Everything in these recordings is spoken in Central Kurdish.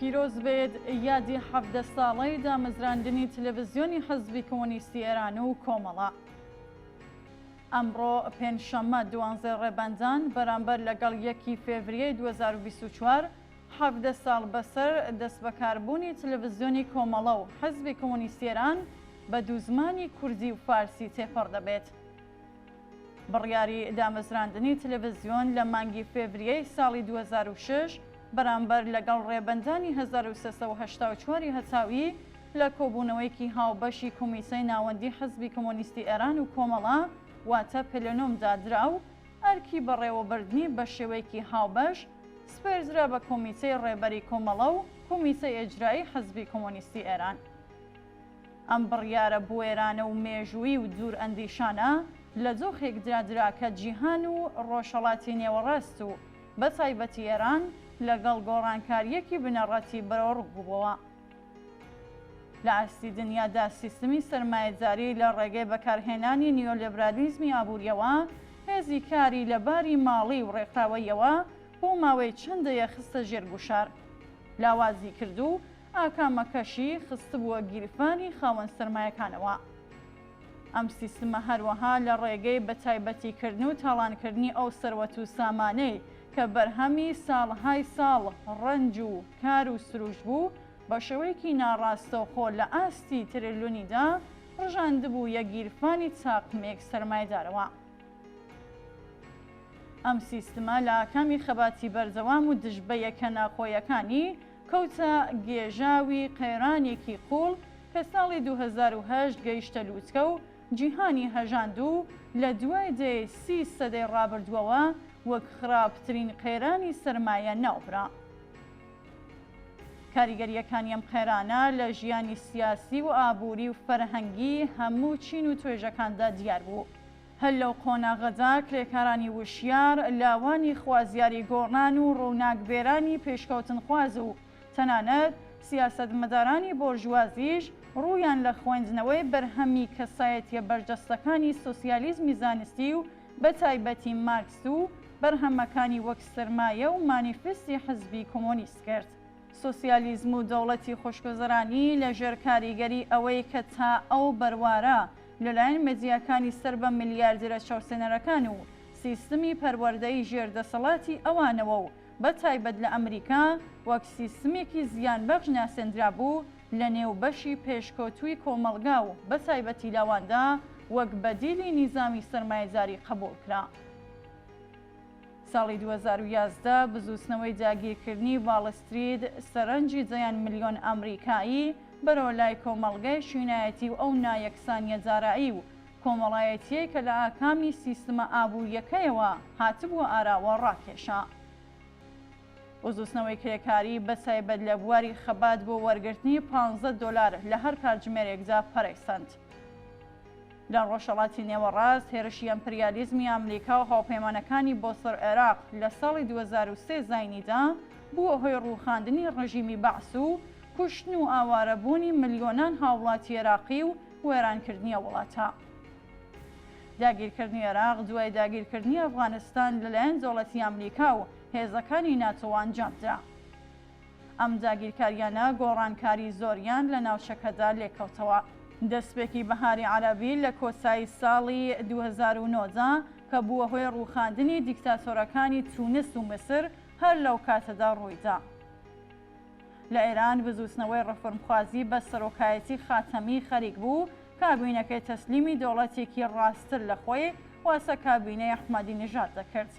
پیرۆز بێت یادی 17 ساڵەی دامەزراندنی تەلەڤیزیۆنی حەزبی کۆمۆنیستی ئێران و کۆمەڵە. ئەمڕۆ پێنجشەممە 12 ڕێبەندان بەرامبەر لەگەڵ 1 فێڤریەی 2024 17 ساڵ بەسەر دەستبەکاربوونی تەلەڤیزیۆنی کۆمەڵە و حەزبی کۆمۆنیستی ئێران بە دوو زمانی کوردی و فارسی تێپەڕ دەبێت. بڕیاری دامەزراندنی تەلەڤیزیۆن لە مانگی فێڤریەی ساڵی 2006 بەرامبەر لەگەڵ ڕێبەندانی 1384 هەتاوی لە کۆبوونەوەیکی هاوبەشی کۆمیسیۆی ناوەندی حەزبی کۆمۆنیستی ئێران و کۆمەڵە واتە پلێنۆم دادرا و ئەرکی بەڕێوەبردنی بە شێوەیەکی هاوبەش سپێرزرا بە کۆمیسیۆی ڕێبەری کۆمەڵە و کۆمیسیۆی ئەجرایی حەزبی کۆمۆنیستی ئێران. ئەم بڕیارە بوێرانە و مێژووی و دوور ئەندیشانە لە جۆخێک درادرا کە جیهان و ڕۆژهەڵاتی نێوەڕاست و بە تایبەتی ئێران لەگەڵ گۆڕانکاریەکی بنەڕەتی بەرەوڕوو بووبەوە. لە ئاستی دنیادا سیستمی سەرمایەداری لە ڕێگەی بەکارهێنانی نیۆلیبرالیزمی ئابوووریەوە هێزی کاری لە باری ماڵی و ڕێکخراوەیەوە بۆ ماوەی چەندەیە خستە ژێرگوشار، لاوازی کرد و ئاکامەکەشی خست بووە گیرفانی خاوەن سەرمایەکانەوە. ئەم سیستمە هەروەها لە ڕێگەی بەتایبەتیکردن و تاڵانکردنی ئەو سەروەت و سامانەی کە بەرهەمی ساڵهای ساڵ ڕەنج و کار و سروش بوو بە شێوەیەکی ناڕاستەوخۆ لە ئاستی تریلیۆنیدا ڕژاندبوو یەک گیرفانی چاقمێک سەرمایەدارەوە. ئەم سیستمە لە ئاکامی خەباتی بەردەوام و دژبەیەکە ناخۆیەکانی کەوتە گێژاوی قەیرانێکی قوڵ کە ساڵی 2008 گەیشتە لووتکە و جیهانی هەژاند و لە دوای دەی 30 سەدەی ڕابردووەوە وەک خراپترین قەیرانی سەرمایە ناوبرا. کاریگەریەکانی ئەم قەیرانە لە ژیانی سیاسی و ئابووری و فەرهەنگی هەموو چین و توێژەکاندا دیار بوو. هەر لەو قۆناغەدا کرێکارانی وشیار، لاوانی خوازیاری گۆڕان و ڕووناکبێرانی پێشکەوتن خواز و تەنانەت سیاسەتمەدارانی بۆرژوازیش ڕوویان لە خوێندنەوەی بەرهەمی کەسایەتیە بەرجەستەکانی سۆسیالیزمی زانستی و بە تایبەتی مارکس و بەرهەمەکانی وەک سەرمایە و مانیفستی حەزبی کۆمۆنیست کرد. سۆسیالیزم و دەوڵەتی خۆشگوزەرانی لەژێر کاریگەری ئەوەی کە تا ئەو بەروارە لەلایەن مێدیاکانی سەر بە ملیاردێرە چاوسێنەرەکان و سیستمی پەروەردەی ژێردەسەڵاتی ئەوانەوە و بە تایبەت لە ئەمریکا وەک سیستمێکی زیانبەخش ناسێنرا بوو لە نێوبەشی پێشکەوتووی کۆمەڵگا و بە تایبەتی لاواندا وەک بەدیلی نیزامی سەرمایەداری قبوڵ کرا. ساڵی 2011 بزووسنەوەی داگیرکردنی واڵستریت سەرنجی جەیان ملیۆن ئەمریکایی بەرەو لای کۆمەڵگەی شوێنایەتی و ئەو نایەکسانیە جارایی و کۆمەڵایەتیەی کە لە ئاکامی سیستمە ئابوووریەکەیەوە هاتبووە ئاراوە ڕاکێشا. بزووسنەوەی کرێکاری بە تایبەت لە بواری خەبات بۆ وەرگرتنی $15 لە هەر کاتژمێرێکدا پەرەیسەند. لە ڕۆژهەڵاتی نێوەڕاست هێرشی ئەمپریالیزمی ئەمریکا و هاوپەیمانەکانی بۆ سەر عێراق لە ساڵی 2003 زاینیدا بووە هۆی ڕووخاندنی ڕژیمی بەعس و کوشتن و ئاوارەبوونی ملیۆنان هاوڵاتی عێراقی و وێرانکردنیە وڵاتە. داگیرکردنی عێراق دوای داگیرکردنی ئەفغانستان لەلایەن دەوڵەتی ئەمریکا و هێزەکانی ناتۆ ئەنجامدرا. ئەم داگیرکاریانە گۆڕانکاری زۆریان لە ناوچەکەدا لێکەوتەوە. دەستپێکی بەهاری عەرەبی لە کۆسایی ساڵی 2009 کە بووە هۆی ڕووخاندنی دیکتاتۆرەکانی تونس و مسر هەر لەو کاتەدا ڕوویدا. لە ئێران بزووسنەوەی ڕەفرمخوازی بە سەرۆکایەتی خاتەمی خەریک بوو کابینەکەی تەسلیمی دەوڵەتێکی ڕاستتر لە خۆی واسە کابینەی ئەحمەدینژاد دەکرد.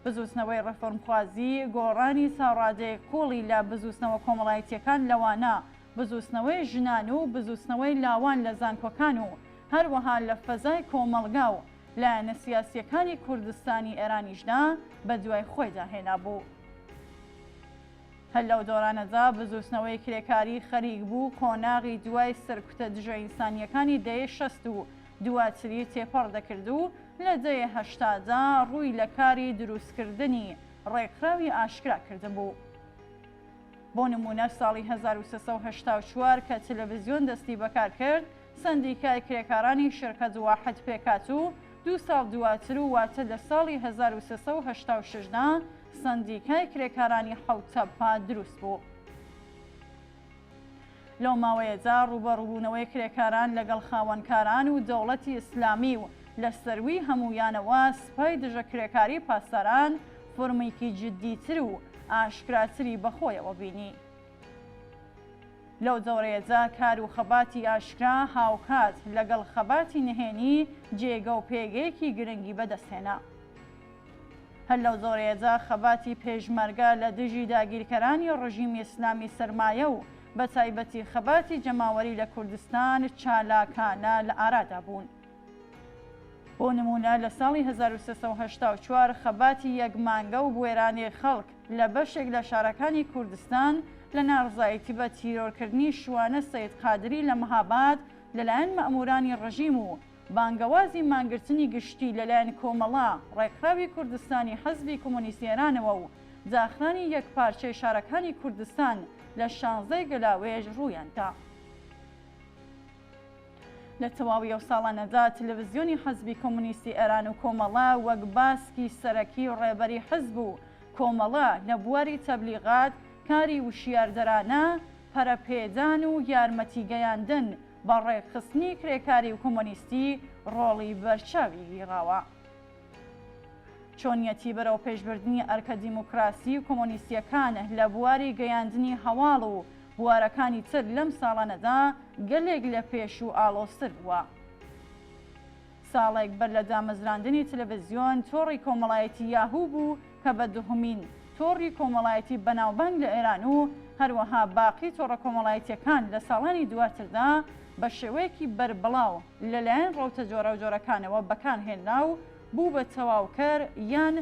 بزووسنەوەی ڕەفرمخوازی گۆڕانی ساڕادەیە کۆڵی لە بزووسنەوە کۆمەڵایەتیەکان لەوانە بزووسنەوەی ژنان و بزووسنەوەی لاوان لە زانکۆکان و هەروەها لە فەزای کۆمەڵگا و لایەنە سیاسیەکانی کوردستانی ئێرانیشدا بە دوای خۆیدا هێنا بوو. هەر لەو دۆرانەدا بزووسنەوەی کرێکاری خەریک بوو کۆناغی دوای سەرکوتە دژە ئینسانیەکانی دەیە 60 و دواتری تێپەڕ دەکرد و لە دەیە 80دا ڕووی لە کاری دروستکردنی ڕێکخراوی ئاشکرا کرده بوو. بۆ نمونە ساڵی 1384 کە تەلەڤیزیۆن دەستی بەکار کرد سندیکای کرێکارانی شرکەت واحد پێکات و 2 ساڵ دواتر و واتە لە ساڵی 1386دا سندیکای کرێکارانی حەوت تەپا دروست بوو. لەو ماوەیەدا ڕوبەڕووبوونەوەی کرێکاران لەگەڵ خاوەنکاران و دەوڵەتی ئیسلامی و لە سەروی هەمویانەوە سپای دژە کرێکاری پاسداران فۆرمێکی جددیتر و ئاشکراتری بەخۆیەوە بینی. لەو دەورەیەدا کار و خەباتی ئاشکرا هاوکات لەگەڵ خەباتی نهێنی جێگە و پێگەیەکی گرنگی بەدەستهێنا. هەر لەو دەورەیەدا خەباتی پێشمەرگە لە دژی داگیرکەرانی ڕژیمی ئیسلامی سەرمایە و بە تایبەتی خەباتی جەماوەری لە کوردستان چالاکانە لە ئارادا بوون. بۆ نمونە لە ساڵی 1384 خەباتی یەکمانگە و بوێرانی خەڵک لە بەشێک لە شارەکانی کوردستان لە ناڕزایەتی بە تیرۆرکردنی شوانە سەید قادری لە مەهاباد لەلایەن مەئمورانی ڕژیم و بانگەوازی مانگرتنی گشتی لەلایەن کۆمەڵا ڕێکخراوی کوردستانی حەزبی کۆمۆنیستی ئێرانەوە و داخرانی یەکپارچەی شارەکانی کوردستان لە 16 گەلاوێژ ڕوویاندا. لە تەواوی ئەو ساڵانەدا تەلەڤیزیۆنی حەزبی کۆمۆنیستی ئێران و کۆمەڵا وەک باسکی سەرەکی و ڕێبەری حەزب و کۆمەڵا لە بواری تەبلیغات کاری وشیاردەرانە پەرەپێدان و یارمەتی گەیاندن بە ڕێکخستنی کرێکاری و کۆمۆنیستی ڕۆڵی بەرچاوی گیراوە. چۆنیەتی بەرەو پێشبردننی ئەرکە دیموکراسی و کۆمۆنیستیەکانە لە بواری گەیاندنی هەواڵ و بوارەکانی تر لەم ساڵانەدا گەلێک لە پێش و ئاڵۆستر بووە. ساڵێک بەر لە دامەزراندنی تەلەڤیزیۆن تۆڕی کۆمەڵایەتی یاهوو بوو کە بە دوهەمین تۆڕی کۆمەڵایەتی بەناوبانگ لە ئێران و هەروەها باقی تۆڕە کۆمەڵایەتیەکان لە ساڵانی دواتردا بە شێوەیەکی بەربڵاو لەلایەن ڕەوتە جۆرە و جۆرەکانەوە بەکارهێنا و بوو بە تەواوکەر یان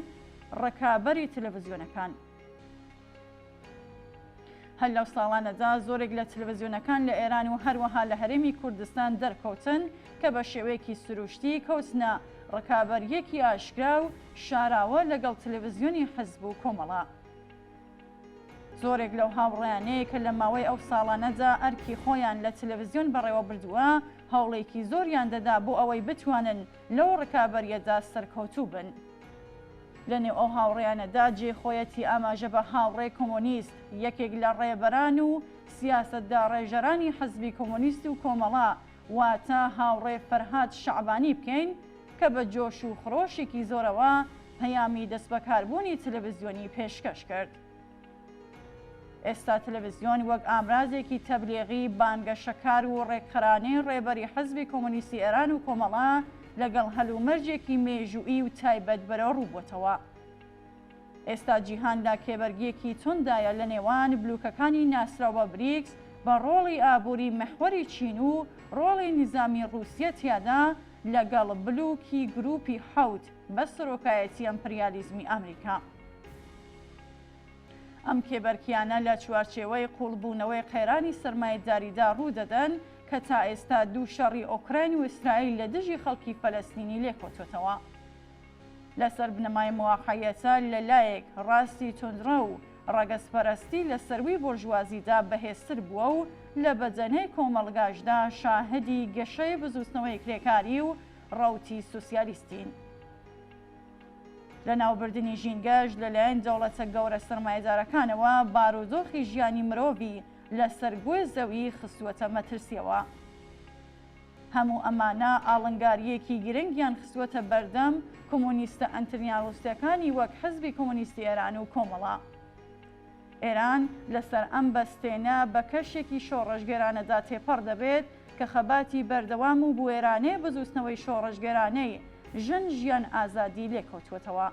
ڕکابەری تەلەڤیزیۆنەکان. هەر لەو ساڵانەدا زۆرێک لە تەلەڤیزیۆنەکان لە ئێران و هەروەها لە هەرێمی کوردستان دەرکەوتن کە بە شێوەیەکی سروشتی کەوتنە ڕکابەریەکی ئاشکرا و شاراوە لەگەڵ تەلەڤیزیۆنی حەزب و کۆمەڵا. زۆرێک لەو هاوڕێیانەیە کە لە ماوەی ئەو ساڵانەدا ئەرکی خۆیان لە تەلەڤیزیۆن بەڕێوە بردووە هەوڵێکی زۆریان دەدا بۆ ئەوەی بتوانن لەو ڕکابەریەدا سەرکەوتوو بن. لەنێو ئەو هاوڕێیانەدا جێخۆیەتی ئاماژە بە هاوڕێ کۆمۆنیست یەکێک لە ڕێبەران و سیاسەتدا ڕێژەرانی حەزبی کۆمۆنیستی و کۆمەڵا واتە هاوڕێ فەرهاد شەعبانی بکەین کە بە جۆش و خڕۆشێکی زۆرەوە پەیامی دەستبەکاربوونی تەلەڤیزیۆنی پێشکەش کرد. ئێستا تەلەڤیزیۆن وەک ئامرازێکی تەبلیغی بانگەشەکار و ڕێکخەرانەی ڕێبەری حەزبی کۆمۆنیستی ئێران و کۆمەڵا لەگەڵ هەلومەرجێکی مێژوئی و تایبەت بەرەو ڕووبووتەوە. ئێستا جیهان لا کێبەرگیەکی توندایە لە نێوان بلوکەکانی ناسراوە بریکس بە ڕۆڵی ئابووری مەحوەری چین و ڕۆڵی نیزامی ڕووسیە تیادا لەگەڵ بلوکی گروپی حەوت بە سەرۆکایەتی ئەمپریالیزمی ئەمریکا. ئەم کێبەرکیانە لە چوارچێوەی قوڵبوونەوەی قەیرانی سەرمایەداریدا ڕوودەدەن کە تا ئێستا دوو شەڕی ئۆکراین و ئیسرائیل لە دژی خەڵکی فەلەستینی لێکۆتۆتەوە. لەسەر بنەمای مواقعیەتە لەلایەک ڕاستی توندڕە و ڕەگەزپەرستی لە سەروی بۆرژوازیدا بەهێزتر بووە و لە بەجەنەی کۆمەڵگاشدا شاهدی گەشەی بزوستنەوەی کرێکاری و ڕەوتی سوسیالیستین. لە ناوبردننی ژینگەشت لەلایەن دەوڵەتە گەورە سەرمایەدارەکانەوە بارودۆخی ژیانی مرۆڤی لەسەر گوێ زەوی خستووەتە مەترسیەوە. هەموو ئەمانە ئاڵنگاریەکی گرنگیان خستووەتە بەردەم کۆمۆنیستە ئەنترنیاڵۆستیەکانی وەک حەزبی کۆمۆنیستی ئێران و کۆمەڵا. ئێران لەسەر ئەم بەستێنە بە کەشێکی شۆڕەشگێرانەدا تێپەڕ دەبێت کە خەباتی بەردەوام و بوێرانەی بزوستنەوەی شۆڕەشگێرانەی ژن ژیان ئازادی لێکەوتووەتەوە.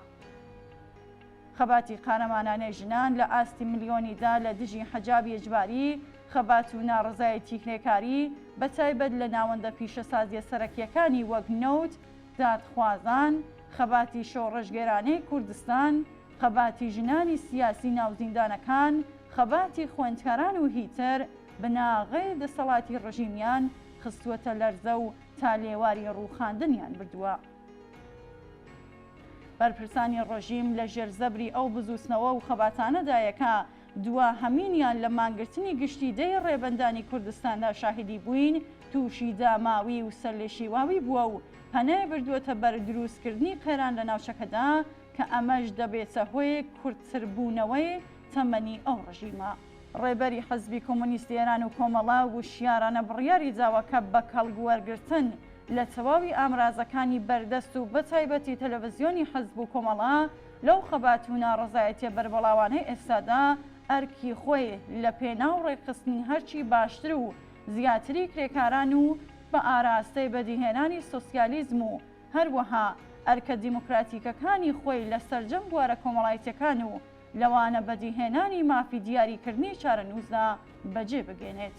خەباتی قارەمانانەی ژنان لە ئاستی ملیۆنیدا لە دژی حەجابی ئیجباری، خەبات و ناڕزایەتی کرێکاری بەتایبەت لە ناوەندە پیشەسازیە سەرەکیەکانی وەک نەوت، دادخوازان، خەباتی شۆڕەشگێرانەی کوردستان، خەباتی ژنانی سیاسی ناوزیندانەکان، خەباتی خوێندکاران و هیتر بناغەی دەسەڵاتی ڕژیمیان خستووەتە لەرزە و تا لێواری ڕووخاندنیان بردووە. بەرپرسانی ڕۆژیم لە ژێرزەبری ئەو بزوستنەوە و خەباتانەدایەکە دوا هەمینیان لە مانگرتنی گشتی دەی ڕێبەندانی کوردستاندا شاهدی بووین تووشی داماوی و سەرلێشیواوی بووە و پەنای بردووەتە بەر دروستکردنی قەیران لە ناوچەکەدا کە ئەمەش دەبێتە هۆی کورتتربوونەوەی تەمەنی ئەو ڕژیمە. ڕێبەری حەزبی کۆمۆنیستی ئێران و کۆمەڵا وشیارانە بڕیاری داواکە بە کەڵگوەرگرتن لە تەواوی ئامرازەکانی بەردەست و بەتایبەتی تەلەڤیزیۆنی حەزب و کۆمەڵا لەو خەبات و ناڕزایەتیە بەربەڵاوانەی ئێستادا ئەرکی خۆی لە پێناو ڕێکخستنی هەرچی باشتر و زیاتری کرێکاران و بە ئاراستەی بەدیهێنانی سۆسیالیزم و هەروەها ئەرکە دیموکراتیکەکانی خۆی لە سەرجەم بوارە کۆمەڵایەتیەکان و لەوانە بەدیهێنانی مافی دیاریکردنی چارەنووسدا بەجێ بگێنێت.